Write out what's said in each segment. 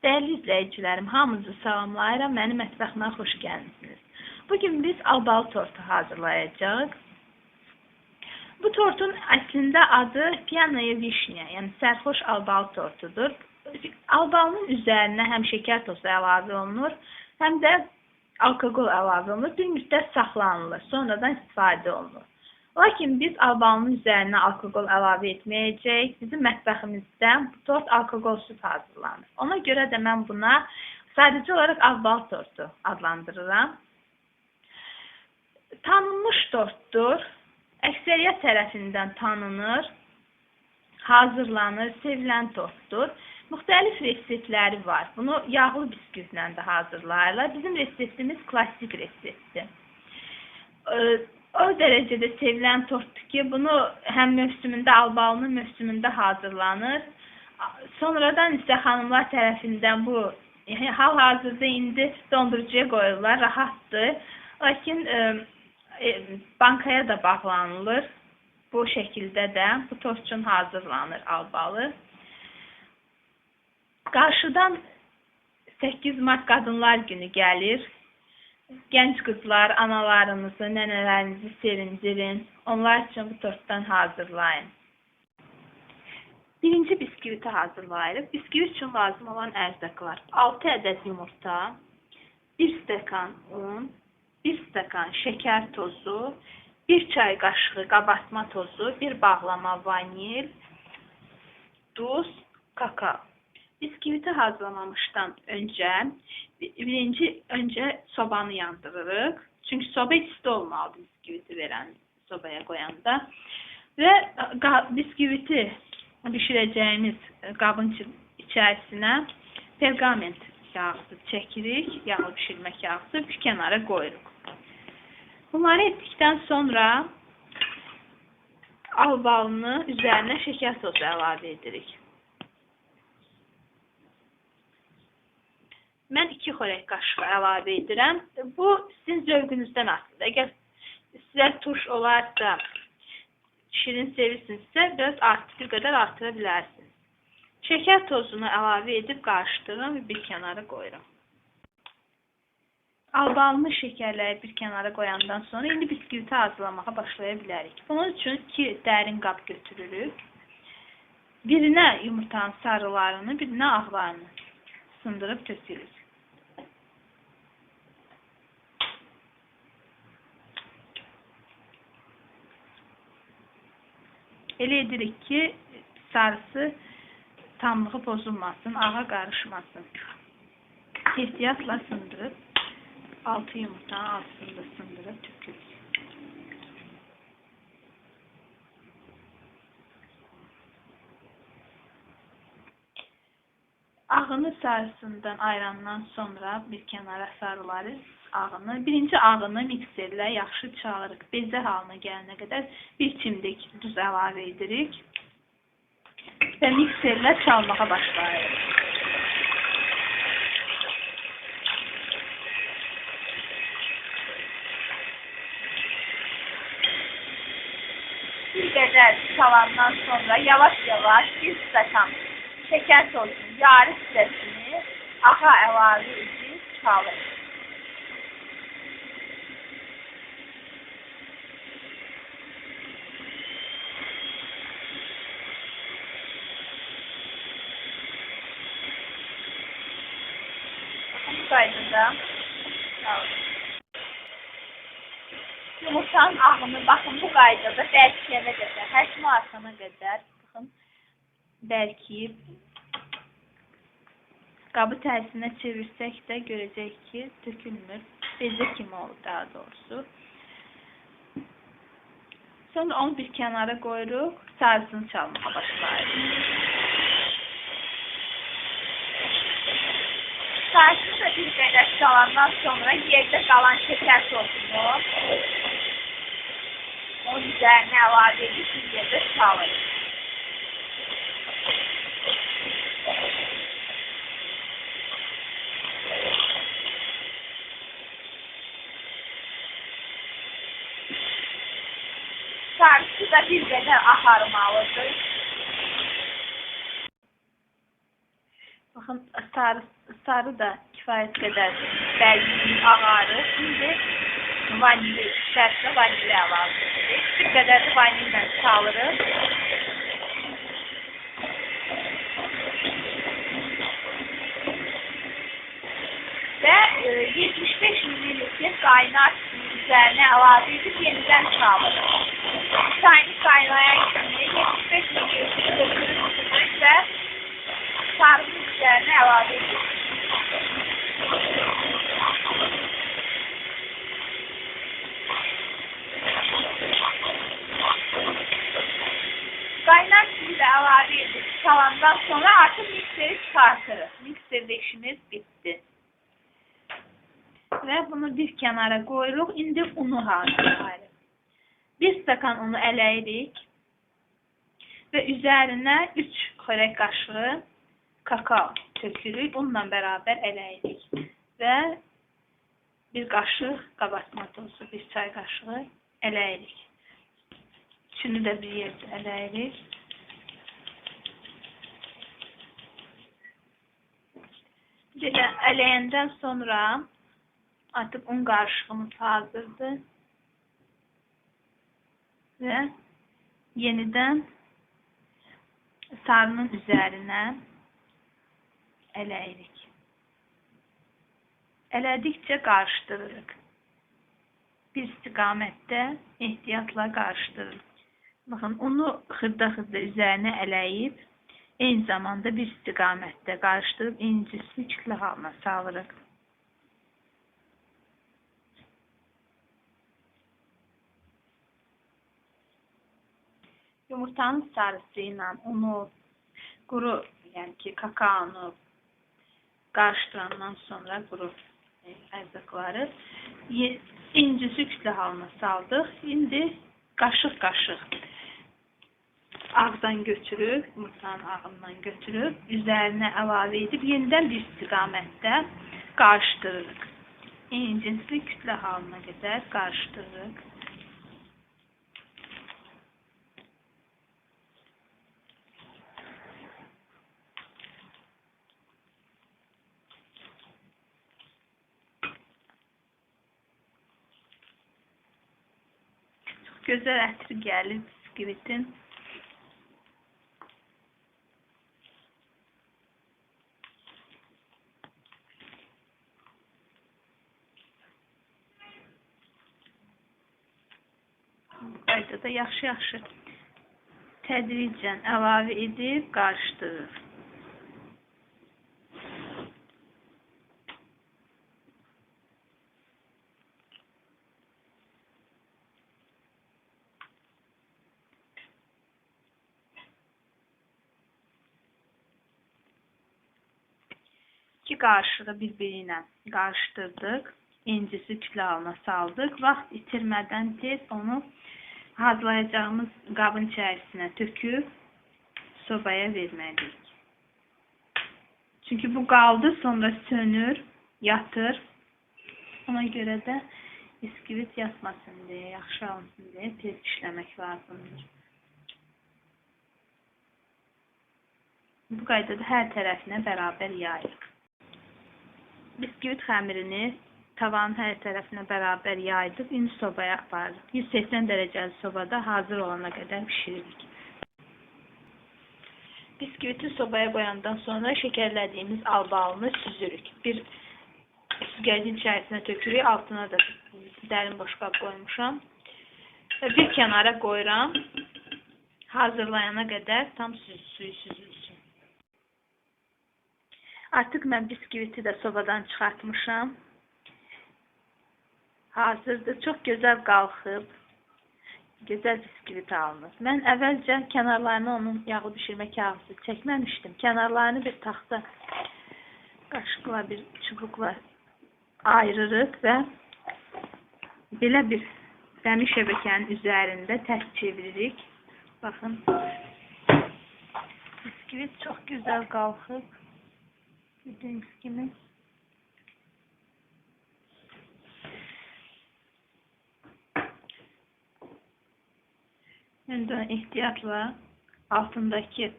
Dəyərli izləyicilərim, hamınızı salamlayıram. Mənim mətbəximə xoş gəlmisiniz. Bugün biz albalı tortu hazırlayacağıq. Bu tortun əslində adı piyanoya vişnya, yəni sərxoş albalı tortudur. Albalının üzərinə həm şəkər tozu əlavə olunur, həm də alkoqol əlavə olunur. Bir müddət saxlanılır, sonradan istifadə olunur. Lakin biz albalının üzərinə alkoqol əlavə etməyəcəyik. Bizim mətbəximizdə bu tort alkoqolsuz hazırlanır. Ona görə də mən buna sadəcə olaraq albalı tortu adlandırıram. Tanınmış tortdur. Əksəriyyət tərəfindən tanınır, hazırlanır, sevilən tortdur. Müxtəlif reseptləri var. Bunu yağlı biskvitlə də hazırlayırlar. Bizim reseptimiz klassik reseptdir. O dərəcədə sevilən tortdur ki, bunu həm mövsümündə, albalının mövsümündə hazırlanır. Sonradan isə xanımlar tərəfindən bu hal-hazırda indi dondurucuya qoyurlar, rahatdır. Lakin bankaya da bağlanılır. Bu şəkildə də bu tort üçün hazırlanır albalı. Qarşıdan 8 Mart Qadınlar Günü gəlir. Gənc qızlar analarınızı, nənələrinizi sevindirin. Onlar üçün bu tortdan hazırlayın. Birinci biskviti hazırlayırıq. Biskvit üçün lazım olan ərzaqlar: 6 ədəd yumurta, 1 stəkan un, 1 stəkan şəkər tozu, 1 çay qaşığı qabartma tozu, 1 bağlama vanil, duz, kakao. Biskviti hazırlamamışdan öncə sobanı yandırırıq. Çünki soba isti olmalıdır biskviti sobaya qoyanda. Və biskviti bişirəcəyimiz qabın içərisinə perqament yağısı çəkirik, yağlı bişirmək yağısı bir kənara qoyuruq. Bunları etdikdən sonra albalını üzərinə şəkər tozu əlavə edirik. Mən 2 xörək qaşığı əlavə edirəm. Bu sizin zövqünüzdən asılıdır. Əgər sizə turş olarsa, şirin sevirsinizsə, bir qədər artıra bilərsiniz. Şəkər tozunu əlavə edib qarışdırıram və bir kənara qoyuram. Albalını şəkərləyib bir kənara qoyandan sonra indi biskviti hazırlamağa başlaya bilərik. Bunun üçün 2 dərin qab götürürük. Birinə yumurtanın sarılarını, birinə ağlarını sındırıb tökürük. Elə edirik ki, sarısı tamlığı pozulmasın, ağa qarışmasın. Ehtiyatla sındırıb, 6 yumurtanın altını da sındırıb tökürük. Ağını sarısından ayırandan sonra bir kənara sarılarız ağını. Birinci ağını mikserlə yaxşı çalırıq. Bezə halına gələnə qədər bir çimdik duz əlavə edirik və mikserlə çalmağa başlayırıq. Bir qədər çalandan sonra yavaş-yavaş 1 stəkan şəkər tozunu, yarı hissəsini ağa əlavə edib çalır. Bu qaydada çalır. Yumurtanın ağını, baxın bu qaydada bərkiyənə qədər, həcmi artana qədər, baxın, bərkiyib, qabı tərsinə çevirsək də görəcək ki, tökülmür, bezə kimi olur daha doğrusu. Sonra onu bir kənara qoyuruq, sarısını çalmağa başlayırıq. Sarısını da bir qədər çalandan sonra yerdə qalan şəkər tozunu onun üzərinə əlavə edib bir yerdə çalırıq. Sarısı da bir qədər axarmalıdır. Baxın, sarı da kifayət qədər bəzəyib, ağarır. İndi vanili, şərtlə vanili əlavə edirik. Bir qədər də vanillə salırıq. Və 75 ml qaynar üzərinə əlavə edib yenidən çalırıq. Çayını qaynayan kimi 75 ml dökülür və sarının üzərinə əlavə edirik. Qaynar suyu da əlavə edib çalandan sonra artıq mikseri çıxartırıq. Mikserde işimiz bitdi. Və bunu bir kənara qoyuruq. İndi unu hazırlayırıq. 1 stakan unu ələyirik və üzərinə 3 xörək qaşığı kakao tökürük. Unla bərabər ələyirik və 1 qaşıq qabartma tozu, 1 çay qaşığı ələyirik. Üçünü də bir yerdə ələyirik. Belə ələyəndən sonra artıq un qarışığımız hazırdır və yenidən sarının üzərinə ələyirik. Ələdikcə qarışdırırıq. Bir istiqamətdə ehtiyatla qarışdırırıq. Baxın, unu xırda-xırda üzərinə ələyib, eyni zamanda bir istiqamətdə qarışdırıb incisi kütlə halına salırıq. Yumurtanın sarısı ilə unu, quru, yəni ki, kakaonu qarışdırandan sonra quru ərzaqları incisi kütlə halına saldıq. İndi qaşıq-qaşıq ağdan götürüb, yumurtanın ağından götürüb, üzərinə əlavə edib, yenidən bir istiqamətdə qarışdırırıq. İncisi kütlə halına qədər qarışdırırıq. Çox gözəl ətri gəlir biskvitin. Qaydada yaxşı-yaxşı tədricən əlavə edib qarışdırır. İki qarışığı bir-biri ilə qarışdırdıq. İncisi kütlə halına saldıq. Vaxt itirmədən tez onu hazırlayacağımız qabın içərisinə töküb sobaya verməliyik. Çünki bu qaldı, sonra sönür, yatır. Ona görə də biskvit yatmasın deyə, yaxşı alınsın deyə tez işləmək lazımdır. Bu qaydada hər tərəfinə bərabər yayırıq. Biskvit xəmirini tavanın hər tərəfinə bərabər yaydıq. İndi sobaya aparırıq. 180 dərəcəli sobada hazır olana qədər pişiririk. Biskviti sobaya qoyandan sonra şəkərlədiyimiz albalını süzürük. Bir süzgəcin içərisinə tökürük. Altına da dərin boşqab qoymuşam. Bir kənara qoyuram. Hazırlayana qədər tam suyu süzülsün. Artıq mən biskviti də sobadan çıxartmışam. Hazırdır. Çox gözəl qalxıb. Gözəl biskvit alınır. Mən əvvəlcə kənarlarını onun yağı bişirmə kağızı çəkməmişdim. Kənarlarını bir taxta qaşıqla, bir çubuqla ayırırıq və belə bir dəmir şəbəkənin üzərində tərs çeviririk. Baxın. Biskvit çox gözəl qalxıb. Gördüyünüz kimi. Şimdi ehtiyatla altındaki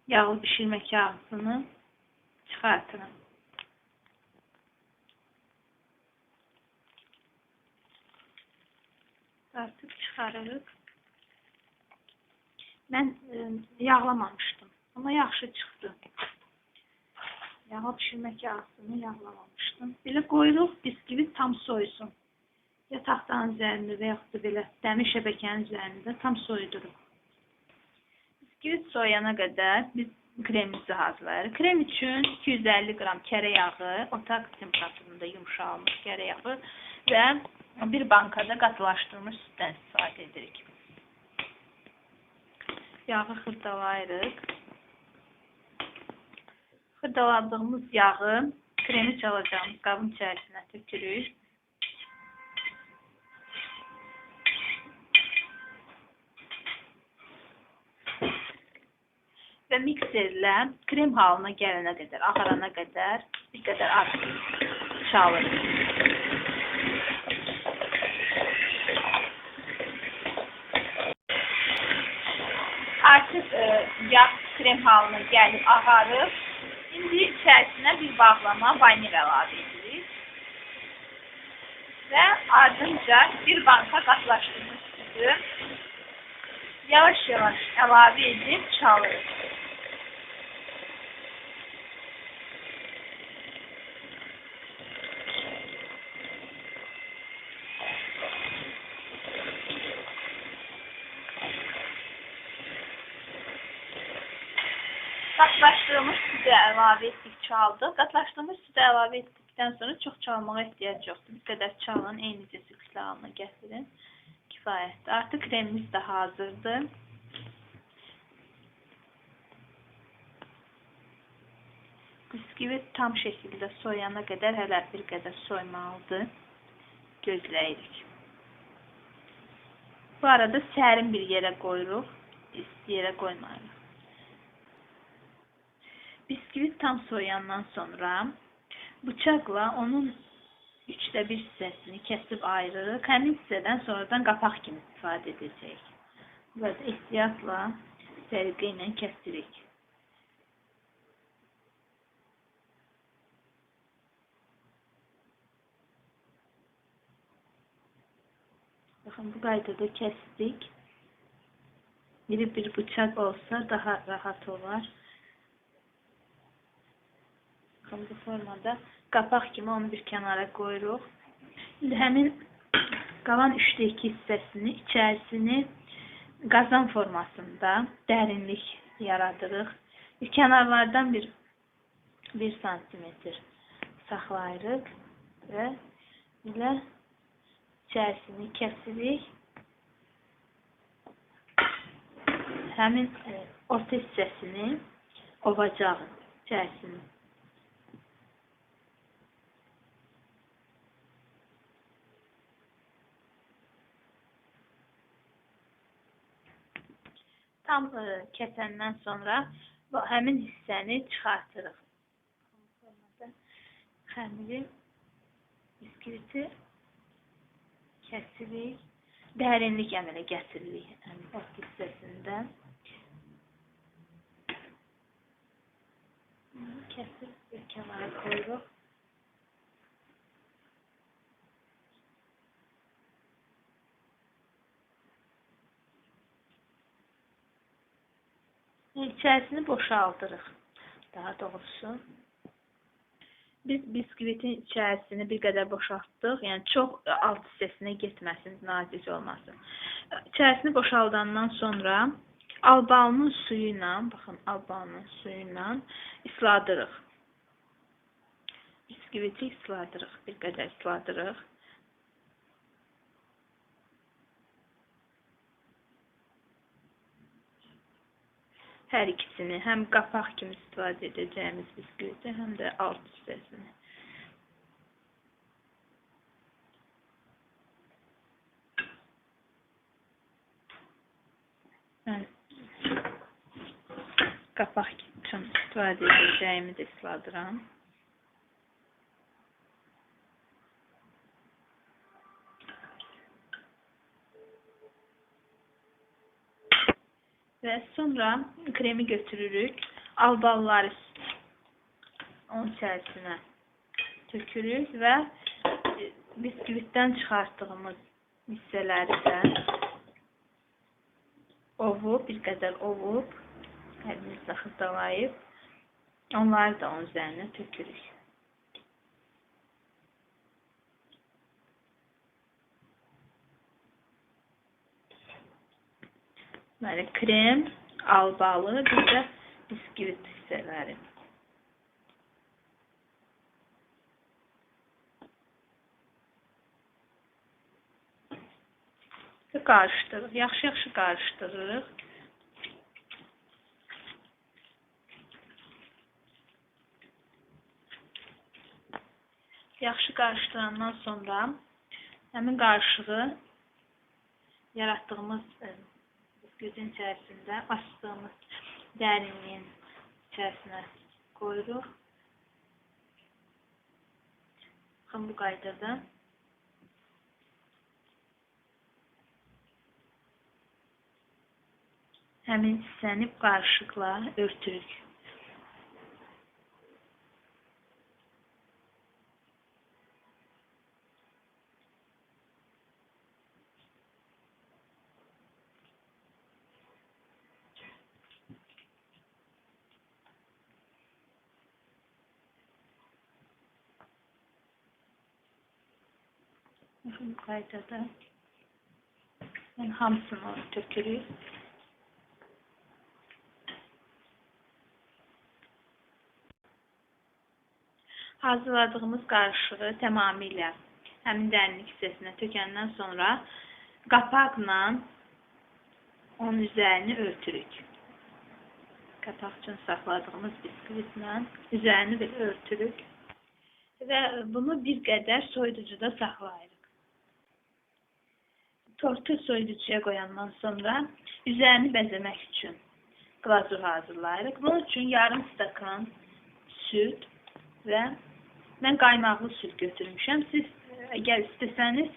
yağlı pişirme kağıdını Çıxartıram. Artıq çıxarırıq. Mən yağlamamışdım. Amma yaxşı çıxdı. Yağı pişirmək yağsını yağlamamışdım. Belə qoyuruq, biskvit tam soyusun. Ya taxtanın üzərində və yaxud da belə dəmir şəbəkənin üzərində tam soyuduruq. Biskvit soyana qədər biz kremimizi hazırlayırıq. Krem üçün 250 qram kərə yağı, otaq temperaturunda yumşalmış kərə yağı və bir bankada qatılaşdırılmış süddən istifadə edirik. Yağı xırdalayırıq. Xırdaladığımız yağı kremi çalacağımız qabın içərisinə tökürük. Və mikserlə krem halına gələnə qədər, ağarana qədər bir qədər artıq çalırıq. Artıq yağ krem halına gəlib ağarıb. İndi içərisinə bir bağlama vanil əlavə edirik. Və ardınca bir banka qatılaşdırmış südü yavaş-yavaş əlavə edib çalırıq. Qatılaşdırılmış südü əlavə etdik, çaldıq. Qatılaşdırılmış südü əlavə etdikdən sonra çox çalmağa ehtiyac yoxdur. Bir qədər çalın, eynicə kütlə halına gətirin. Kifayətdir. Artıq kremimiz də hazırdır. Biskvit tam şəkildə soyana qədər hələ bir qədər soymalıdır. Gözləyirik. Bu arada sərin bir yerə qoyuruq, isti yerə qoymayırıq. Biskvit tam soyandan sonra bıçaqla onun 1/3 hissəsini kəsib ayırırıq. Həmin hissədən sonradan qapaq kimi istifadə edəcəyik. Burada ehtiyatla səliqə ilə kəsirik. Baxın, bu qaydada kəsdik. İri bir bıçaq olsa daha rahat olar. Bu formada qapaq kimi onu bir kənara qoyuruq. İndi həmin qalan 3/2 hissəsini, içərisini qazan formasında dərinlik yaradırıq. Kənarlardan 1 santimetr saxlayırıq və belə içərisini kəsirik. Həmin orta hissəsini ovacağıq içərisini. Tam kəsəndən sonra həmin hissəni çıxartırıq. Xəmiri, biskviti kəsirik. Dərinlik əmələ gətiririk həmin ort hissəsində. Kəsib bir kənara qoyuruq. İçərisini boşaldırıq, daha doğrusu. Biz biskvitin içərisini bir qədər boşaltdıq, yəni çox alt hissəsinə getməsin, nazik olmasın. İçərisini boşaldandan sonra albalının suyu ilə, baxın, albalının suyu ilə isladırıq. Biskviti isladırıq, bir qədər isladırıq. Hər ikisini, həm qapaq kimi istifadə edəcəyimiz biskviti, həm də alt hissəsini. Mən qapaq üçün istifadə edəcəyimi də isladıram. Və sonra kremi götürürük, albalları onun içərisinə tökürük və biskvitdən çıxartdığımız hissələri də ovub, bir qədər ovub, əlimizlə xırdalayıb, onları da onun üzərinə tökürük. Böyle krem, albalı, bir də biskvit hissələri. Qarışdırırıq, yaxşı-yaxşı qarışdırırıq. Yaxşı qarışdırandan sonra həmin qarışığı yaratdığımız biskvitin içərisində açdığımız dərinliyin içərisinə qoyuruq. Baxın bu qaydada. Həmin hissəni qarışıqla örtürük. Bu qaydada hamısını tökürük. Hazırladığımız qarışığı tamamilə həmin dərinlik hissəsinə tökəndən sonra qapaqla onun üzərini örtürük. Qapaq üçün saxladığımız biskvitlə üzərini bir örtürük və bunu bir qədər soyuducuda saxlayırıq. Tortu soyuducuya qoyandan sonra üzərini bəzəmək üçün glazur hazırlayırıq. Bunun üçün yarım stakan süd və mən qaymaqlı süd götürmüşəm. Siz əgər istəsəniz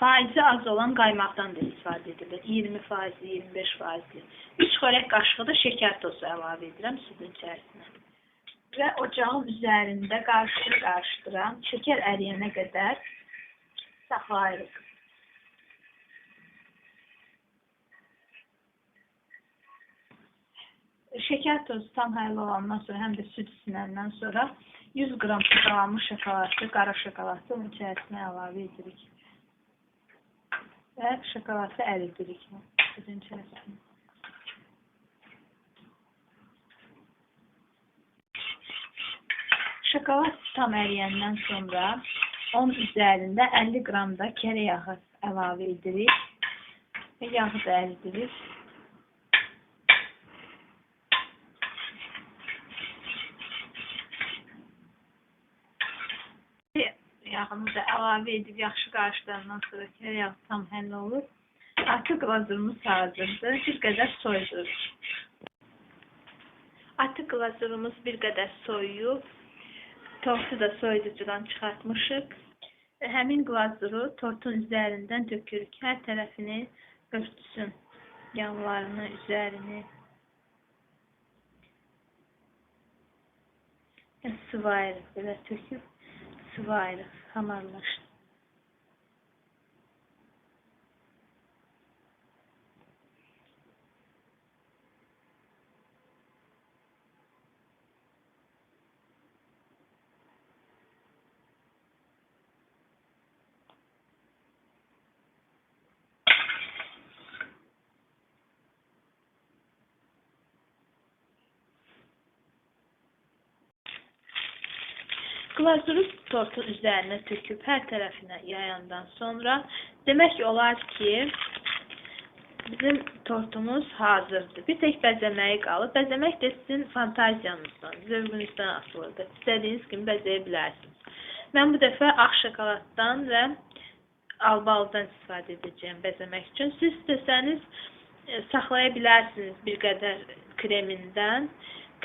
faizi az olan qaymaqdan da istifadə edilir. 20%, 25%. 3 xörək qaşığı da şəkər tozu əlavə edirəm südün içərisinə. Və ocağın üzərində qarışdıram. Şəkər əriyənə qədər saxlayırıq. Şəkər tozu tam həll olandan sonra, həm də süd isinəndən sonra 100 qram sıxalanmış şokoladlı, qara şokoladlı onun içərisinə əlavə edirik. Və şokoladlı əridirik südün içərisinə. Şokolad tam əriyəndən sonra onun üzərində 50 qram da kərə yağı əlavə edirik. Və yağı da əridirik. Yağını da əlavə edib yaxşı qarışdırandan sonra kərə yağı tam həll olur. Artıq glazurumuz hazırdır. Bir qədər soyuduruq. Artıq glazurumuz bir qədər soyuyub. Tortu da soyuducudan çıxartmışıq. Həmin glazuru tortun üzərindən tökürük. Hər tərəfini örtsün. Yanlarını, üzərini. Sıvayırıq. Belə töküb sıvayırıq. Hamarlaşdı. Glazuru tortun üzərinə töküb hər tərəfinə yayandan sonra demək olar ki, bizim tortumuz hazırdır. Bir tek bəzəməyi qalır. Bəzəmək də sizin fantaziyanızdan, zövqünüzdən asılıdır. İstədiyiniz kimi bəzəyə bilərsiniz. Mən bu dəfə ağ şokoladdan və albalıdan istifadə edəcəyim bəzəmək üçün. Siz istəsəniz saxlaya bilərsiniz bir qədər kremindən.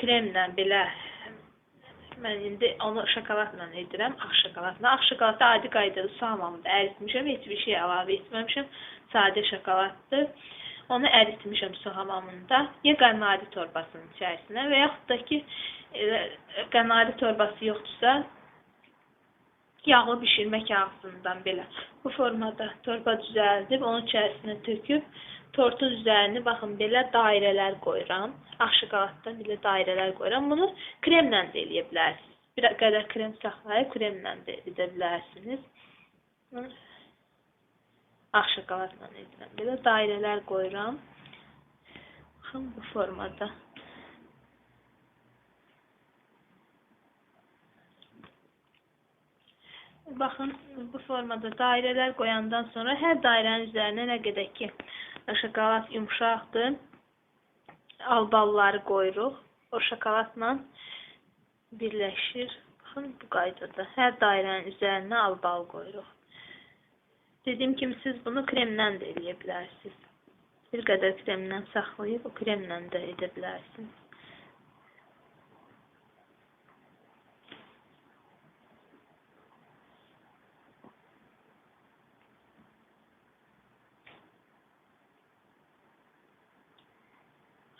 Kremlə belə mən indi onu şokoladla edirəm, ağ şokoladla. Ağ şokoladda adi qaydada su hamamında əritmişəm, heç bir şey əlavə etməmişəm. Sadə şokoladdır. Onu əritmişəm su hamamında. Ya qanadi torbasının içərisinə və yaxud da ki qənalı torbası yoxdursa, yağlı bişirmə kağızından belə bu formada torba düzəldib, onun içərisinə töküb, tortun üzərini baxın belə dairələr qoyuram. Ağ şokoladdan belə dairələr qoyuram. Bunu kremlə də eləyə bilərsiniz. Bir qədər krem saxlayıb kremlə də edə bilərsiniz. Ağ şokoladla edirəm. Belə dairələr qoyuram. Baxın bu formada. Baxın, bu formada dairələr qoyandan sonra hər dairənin üzərinə nə qədər ki şokolad yumşaqdır, albalları qoyuruq. O şokoladla birləşir. Baxın, bu qaydada. Hər dairənin üzərinə albal qoyuruq. Dediyim kimi, siz bunu kremlə də eləyə bilərsiniz. Bir qədər kremlə saxlayıb, o kremlə də edə bilərsiniz.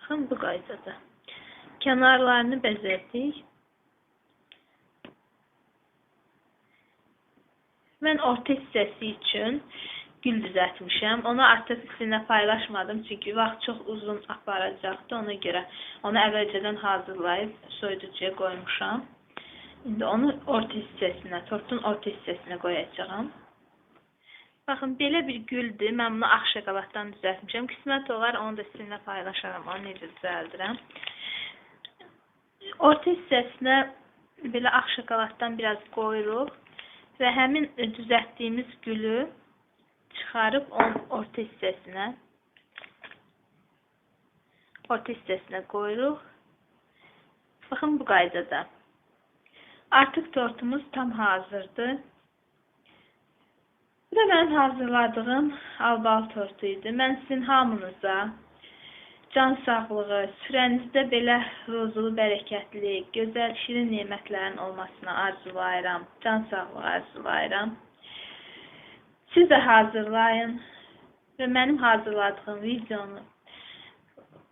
Baxın, bu qaydada. Kənarlarını bəzətdik. Mən orta hissəsi üçün gül düzəltmişəm. Onu artıq sizinlə paylaşmadım, çünki vaxt çox uzun aparacaqdı. Ona görə onu əvvəlcədən hazırlayıb soyuducuya qoymuşam. İndi onu orta hissəsinə, tortun orta hissəsinə qoyacağam. Baxın, belə bir güldür. Mən bunu ağ şokoladdan düzəltmişəm. Qismət olar, onu da sizinlə paylaşaram. Onu necə düzəldirəm. Orta hissəsinə belə ağ şokoladdan biraz qoyuruq və həmin düzəltdiyimiz gülü çıxarıb onun orta hissəsinə qoyuruq. Baxın, bu qaydada. Artıq tortumuz tam hazırdır. Bu da mənim hazırladığım albalı tortu idi. Mən sizin hamınıza can sağlığı, sürənizdə belə rozulu, bərəkətli, gözəl, şirin nemətlərin olmasını arzulayıram. Can sağlığı arzulayıram. Siz də hazırlayın və mənim hazırladığım videonu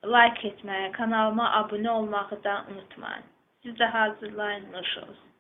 like etməyi, kanalıma abunə olmağı da unutmayın. Siz də hazırlayın, nuş olsun.